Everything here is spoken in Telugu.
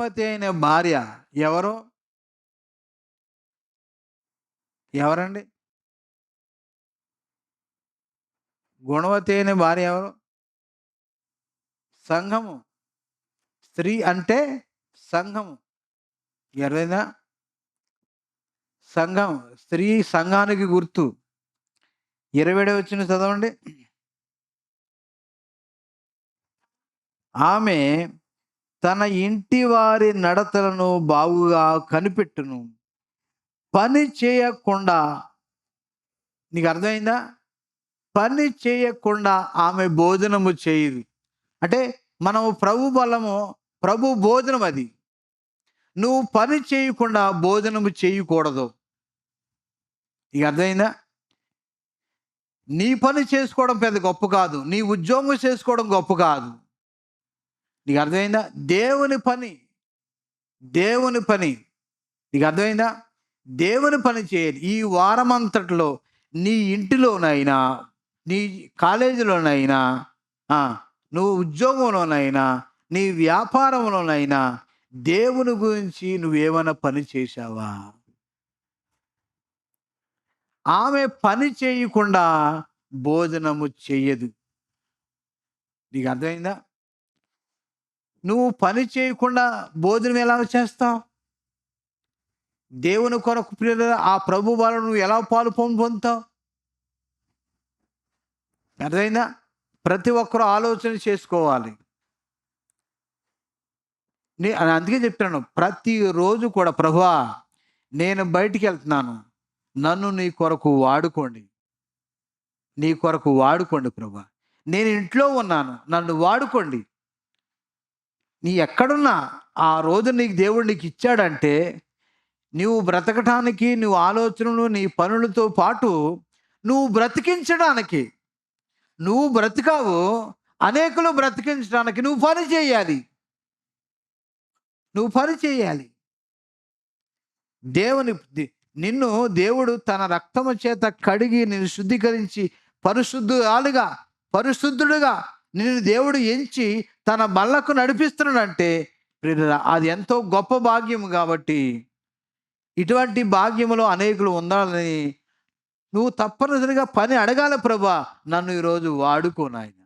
గుణవతి అయిన భార్య ఎవరు? ఎవరండి? గుణవతి అయిన భార్య ఎవరు? సంఘము. స్త్రీ అంటే సంఘము. ఎవరైనా సంఘం. స్త్రీ సంఘానికి గుర్తు. 27 వచనం చదవండి. ఆమె తన ఇంటి వారి నడతలను బాగుగా కనిపెట్టును, పని చేయకుండా. నీకు అర్థమైందా? పని చేయకుండా ఆమె భోజనము చేయదు. అంటే మనము ప్రభు బలము, ప్రభు భోజనం అది. నువ్వు పని చేయకుండా భోజనము చేయకూడదు. నీకు అర్థమైందా? నీ పని చేసుకోవడం పెద్ద గొప్ప కాదు, నీ ఉద్యోగం చేసుకోవడం గొప్ప కాదు. నీకు అర్థమైందా? దేవుని పని, దేవుని పని. నీకు అర్థమైందా? దేవుని పని చేయాలి. ఈ వారం అంతట్లో నీ ఇంటిలోనైనా, నీ కాలేజీలోనైనా, నువ్వు ఉద్యోగంలోనైనా, నీ వ్యాపారంలోనైనా దేవుని గురించి నువ్వేమైనా పని చేశావా? ఆమె పని చేయకుండా భోజనము చెయ్యదు. నీకు అర్థమైందా? నువ్వు పని చేయకుండా భోజనం ఎలా చేస్తావు? దేవుని కొరకు ప్రియులారా, ఆ ప్రభు వల్ల నువ్వు ఎలా పాలు పొందుతావు? అర్థమైందా? ప్రతి ఒక్కరూ ఆలోచన చేసుకోవాలి. అందుకే చెప్తున్నాను, ప్రతిరోజు కూడా ప్రభువా నేను బయటికి వెళ్తున్నాను, నన్ను నీ కొరకు వాడుకోండి, నీ కొరకు వాడుకోండి ప్రభువా. నేను ఇంట్లో ఉన్నాను, నన్ను వాడుకోండి. నీ ఎక్కడున్నా ఆ రోజు నీకు దేవుడు నీకు ఇచ్చాడంటే నువ్వు బ్రతకటానికి, నువ్వు ఆలోచనలు, నీ పనులతో పాటు నువ్వు బ్రతికించడానికి, నువ్వు బ్రతికావు, అనేకులు బ్రతికించడానికి నువ్వు పని చేయాలి. నువ్వు పని చేయాలి. నిన్ను దేవుడు తన రక్తము చేత కడిగి నిన్ను శుద్ధీకరించి పరిశుద్ధుడుగా నిన్ను దేవుడు ఎంచి తన బల్లకు నడిపిస్తున్నాడంటే అది ఎంతో గొప్ప భాగ్యం. కాబట్టి ఇటువంటి భాగ్యములో అనేకులు ఉండాలని నువ్వు తప్పనిసరిగా పని అడగాలి. ప్రభువా నన్ను ఈరోజు వాడుకో నాయనా.